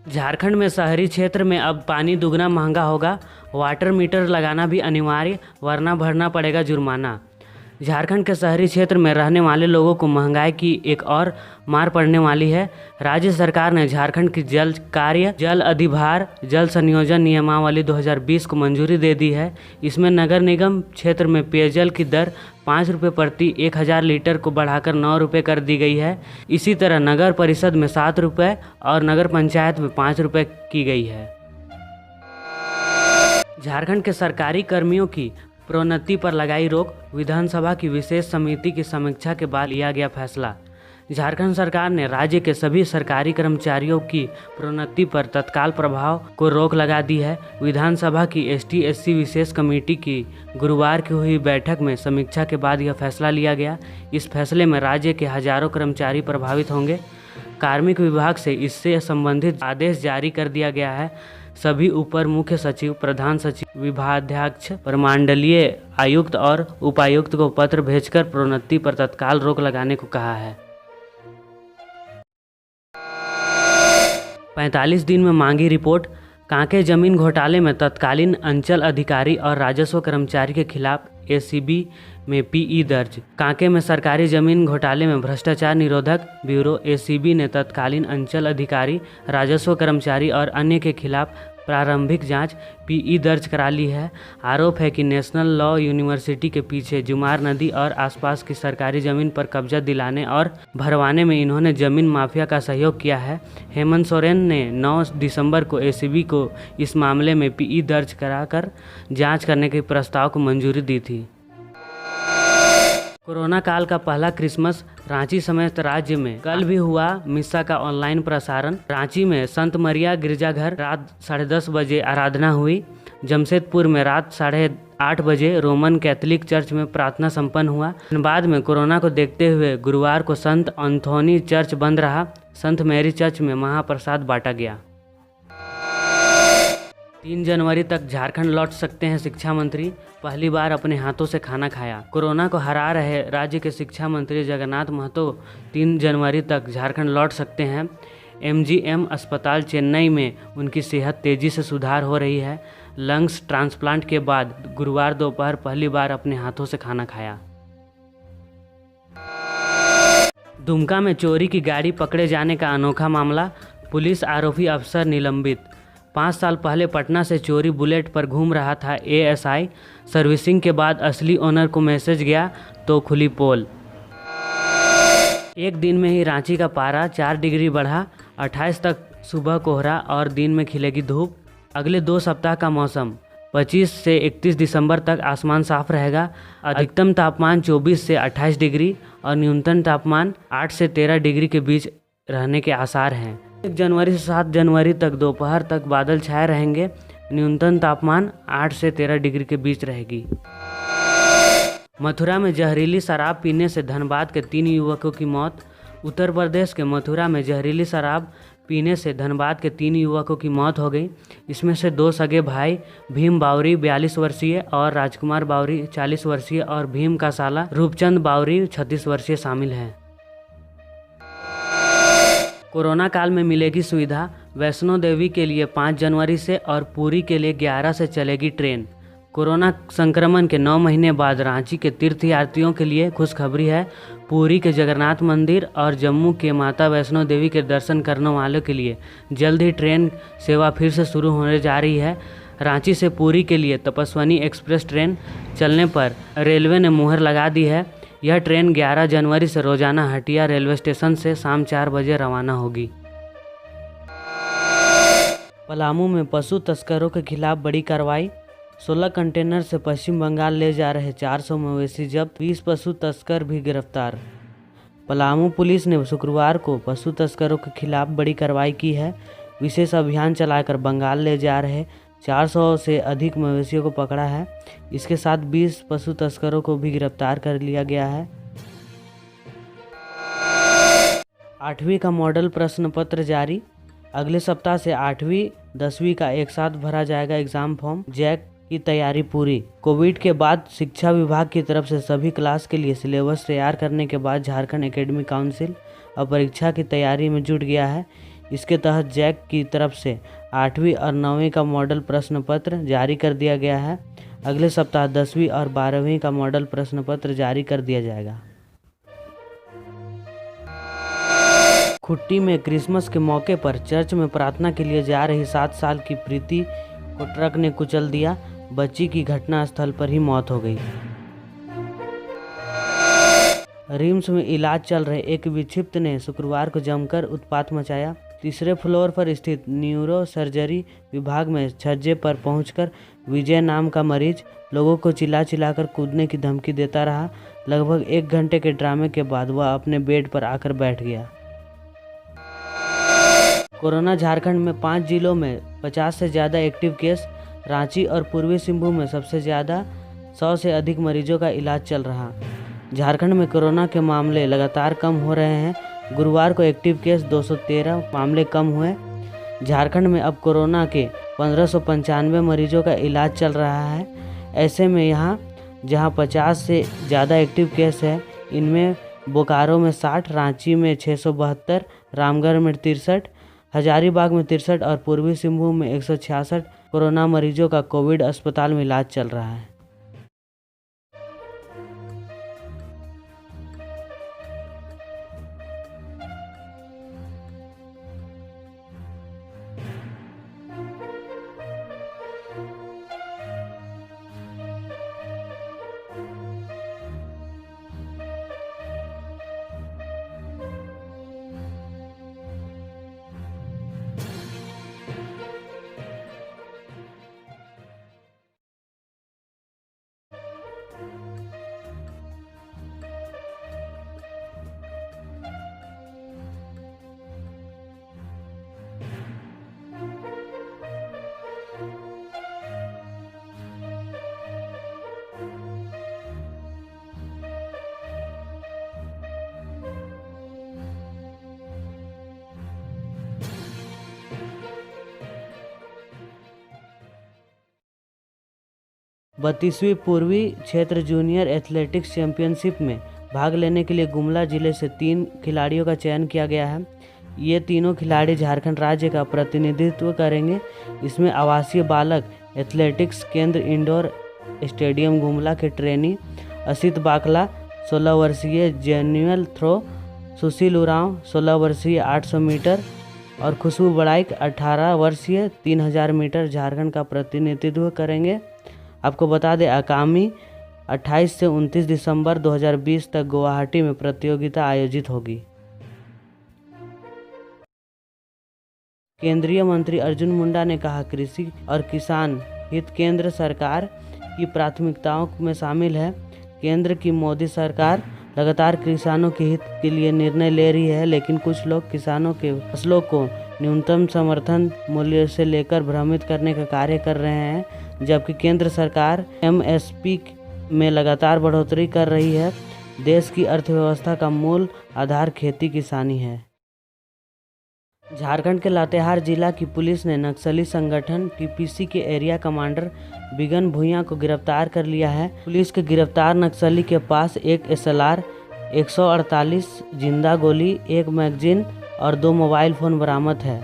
झारखंड में शहरी क्षेत्र में अब पानी दुगना महंगा होगा। वाटर मीटर लगाना भी अनिवार्य, वरना भरना पड़ेगा जुर्माना। झारखंड के शहरी क्षेत्र में रहने वाले लोगों को महंगाई की एक और मार पड़ने वाली है। राज्य सरकार ने झारखंड की जल कार्य जल अधिभार जल संयोजन नियमावली 2020 को मंजूरी दे दी है। इसमें नगर निगम क्षेत्र में पेयजल की दर 5 रुपये प्रति 1000 लीटर को बढ़ाकर 9 रुपये कर दी गई है। इसी तरह नगर परिषद में 7 रुपये और नगर पंचायत में 5 रुपये की गई है। झारखंड के सरकारी कर्मियों की प्रोन्नति पर लगाई रोक। विधानसभा की विशेष समिति की समीक्षा के बाद लिया गया फैसला। झारखंड सरकार ने राज्य के सभी सरकारी कर्मचारियों की प्रोन्नति पर तत्काल प्रभाव को रोक लगा दी है। विधानसभा की ST/SC विशेष कमेटी की गुरुवार की हुई बैठक में समीक्षा के बाद यह फैसला लिया गया। इस फैसले में राज्य के हजारों कर्मचारी प्रभावित होंगे। कार्मिक विभाग से इससे संबंधित आदेश जारी कर दिया गया है। सभी अपर मुख्य सचिव, प्रधान सचिव, विभागाध्यक्ष, प्रमंडलीय आयुक्त और उपायुक्त को पत्र भेजकर प्रोन्नति पर तत्काल रोक लगाने को कहा है। 45 दिन में मांगी रिपोर्ट। कांके जमीन घोटाले में तत्कालीन अंचल अधिकारी और राजस्व कर्मचारी के खिलाफ ACB में PE दर्ज। कांके में सरकारी जमीन घोटाले में भ्रष्टाचार निरोधक ब्यूरो ACB ने तत्कालीन अंचल अधिकारी, राजस्व कर्मचारी और अन्य के खिलाफ प्रारंभिक जांच PE दर्ज करा ली है। आरोप है कि नेशनल लॉ यूनिवर्सिटी के पीछे जुमार नदी और आसपास की सरकारी जमीन पर कब्जा दिलाने और भरवाने में इन्होंने जमीन माफिया का सहयोग किया है। हेमंत सोरेन ने 9 दिसंबर को ACB को इस मामले में PE दर्ज कराकर जांच करने के प्रस्ताव को मंजूरी दी थी। कोरोना काल का पहला क्रिसमस रांची समेत राज्य में कल भी हुआ मिस्सा का ऑनलाइन प्रसारण। रांची में संत मरिया गिरजाघर रात 10:30 बजे आराधना हुई। जमशेदपुर में रात 8:30 बजे रोमन कैथोलिक चर्च में प्रार्थना संपन्न हुआ। बाद में कोरोना को देखते हुए गुरुवार को संत एंथोनी चर्च बंद रहा। संत मैरी चर्च में महाप्रसाद बांटा गया। 3 जनवरी तक झारखंड लौट सकते हैं शिक्षा मंत्री। पहली बार अपने हाथों से खाना खाया। कोरोना को हरा रहे राज्य के शिक्षा मंत्री जगन्नाथ महतो 3 जनवरी तक झारखंड लौट सकते हैं। MGM अस्पताल चेन्नई में उनकी सेहत तेजी से सुधार हो रही है। लंग्स ट्रांसप्लांट के बाद गुरुवार दोपहर पहली बार अपने हाथों से खाना खाया। दुमका में चोरी की गाड़ी पकड़े जाने का अनोखा मामला। पुलिस आरोपी अफसर निलंबित। 5 साल पहले पटना से चोरी बुलेट पर घूम रहा था ASI। सर्विसिंग के बाद असली ओनर को मैसेज गया तो खुली पोल। एक दिन में ही रांची का पारा 4 डिग्री बढ़ा। 28 तक सुबह कोहरा और दिन में खिलेगी धूप। अगले 2 सप्ताह का मौसम 25 से 31 दिसंबर तक आसमान साफ रहेगा। अधिकतम तापमान 24 से 28 डिग्री और न्यूनतम तापमान 8 से 13 डिग्री के बीच रहने के आसार हैं। 1 जनवरी से 7 जनवरी तक दोपहर तक बादल छाए रहेंगे। न्यूनतम तापमान 8 से 13 डिग्री के बीच रहेगी। मथुरा में जहरीली शराब पीने से धनबाद के 3 युवकों की मौत। उत्तर प्रदेश के मथुरा में जहरीली शराब पीने से धनबाद के 3 युवकों की मौत हो गई। इसमें से 2 सगे भाई भीम बावरी 42 वर्षीय और राजकुमार बावरी 40 वर्षीय और भीम का साला रूपचंद बावरी 36 वर्षीय शामिल हैं। कोरोना काल में मिलेगी सुविधा। वैष्णो देवी के लिए 5 जनवरी से और पुरी के लिए 11 से चलेगी ट्रेन। कोरोना संक्रमण के 9 महीने बाद रांची के तीर्थयात्रियों के लिए खुशखबरी है। पुरी के जगन्नाथ मंदिर और जम्मू के माता वैष्णो देवी के दर्शन करने वालों के लिए जल्द ही ट्रेन सेवा फिर से शुरू होने जा रही है। रांची से पुरी के लिए तपस्विनी एक्सप्रेस ट्रेन चलने पर रेलवे ने मुहर लगा दी है। यह ट्रेन 11 जनवरी से रोजाना हटिया रेलवे स्टेशन से शाम 4 बजे रवाना होगी। पलामू में पशु तस्करों के खिलाफ बड़ी कार्रवाई। 16 कंटेनर से पश्चिम बंगाल ले जा रहे 400 मवेशी जब्त। 20 पशु तस्कर भी गिरफ्तार। पलामू पुलिस ने शुक्रवार को पशु तस्करों के खिलाफ बड़ी कार्रवाई की है। विशेष अभियान चलाकर बंगाल ले जा रहे 400 से अधिक मवेशियों को पकड़ा है। इसके साथ 20 पशु तस्करों को भी गिरफ्तार कर लिया गया है। 8वीं का मॉडल प्रश्न पत्र जारी। अगले सप्ताह से 8वीं 10वीं का एक साथ भरा जाएगा एग्जाम फॉर्म। जैक की तैयारी पूरी। कोविड के बाद शिक्षा विभाग की तरफ से सभी क्लास के लिए सिलेबस तैयार करने के बाद झारखंड एकेडमिक काउंसिल अब परीक्षा की तैयारी में जुट गया है। इसके तहत जैक की तरफ से 8वीं और 9वीं का मॉडल प्रश्न पत्र जारी कर दिया गया है। अगले सप्ताह 10वीं और 12वीं का मॉडल प्रश्न पत्र जारी कर दिया जाएगा। खुट्टी में क्रिसमस के मौके पर चर्च में प्रार्थना के लिए जा रही 7 साल की प्रीति को ट्रक ने कुचल दिया। बच्ची की घटना स्थल पर ही मौत हो गई। रिम्स में इलाज चल रहे एक विक्षिप्त ने शुक्रवार को जमकर उत्पात मचाया। तीसरे फ्लोर पर स्थित न्यूरो सर्जरी विभाग में छज्जे पर पहुंचकर विजय नाम का मरीज लोगों को चिल्ला चिल्लाकर कूदने की धमकी देता रहा। लगभग 1 घंटे के ड्रामे के बाद वह अपने बेड पर आकर बैठ गया। कोरोना झारखंड में 5 जिलों में 50 से ज़्यादा एक्टिव केस। रांची और पूर्वी सिंहभूम में सबसे ज़्यादा 100 से अधिक मरीजों का इलाज चल रहा। झारखंड में कोरोना के मामले लगातार कम हो रहे हैं। गुरुवार को एक्टिव केस 213 मामले कम हुए। झारखंड में अब कोरोना के 1595 मरीजों का इलाज चल रहा है। ऐसे में यहाँ जहाँ 50 से ज़्यादा एक्टिव केस है, इनमें बोकारो में 60, रांची में 672, रामगढ़ में 63, हजारीबाग में 63 और पूर्वी सिंहभूम में 166 कोरोना मरीजों का कोविड अस्पताल में इलाज चल रहा है। बत्तीसवीं पूर्वी क्षेत्र जूनियर एथलेटिक्स चैंपियनशिप में भाग लेने के लिए गुमला जिले से 3 खिलाड़ियों का चयन किया गया है। ये तीनों खिलाड़ी झारखंड राज्य का प्रतिनिधित्व करेंगे। इसमें आवासीय बालक एथलेटिक्स केंद्र इंडोर स्टेडियम गुमला के ट्रेनी असित बाकला 16 वर्षीय जेन्युअल थ्रो, सुशील उरांव 16 वर्षीय 800 मीटर और खुशबू बड़ाइक 18 वर्षीय 3000 मीटर झारखंड का प्रतिनिधित्व करेंगे। आपको बता दें, आगामी 28 से 29 दिसंबर 2020 तक गुवाहाटी में प्रतियोगिता आयोजित होगी। केंद्रीय मंत्री अर्जुन मुंडा ने कहा, कृषि और किसान हित केंद्र सरकार की प्राथमिकताओं में शामिल है। केंद्र की मोदी सरकार लगातार किसानों के हित के लिए निर्णय ले रही है, लेकिन कुछ लोग किसानों के फसलों को न्यूनतम समर्थन मूल्य से लेकर भ्रमित करने का कार्य कर रहे हैं, जबकि केंद्र सरकार MSP में लगातार बढ़ोतरी कर रही है। देश की अर्थव्यवस्था का मूल आधार खेती किसानी है। झारखंड के लातेहार जिला की पुलिस ने नक्सली संगठन TPC के एरिया कमांडर बिगन भुइयां को गिरफ्तार कर लिया है। पुलिस के गिरफ्तार नक्सली के पास एक SLR 148 जिंदा गोली, एक मैगजीन और 2 मोबाइल फोन बरामद है।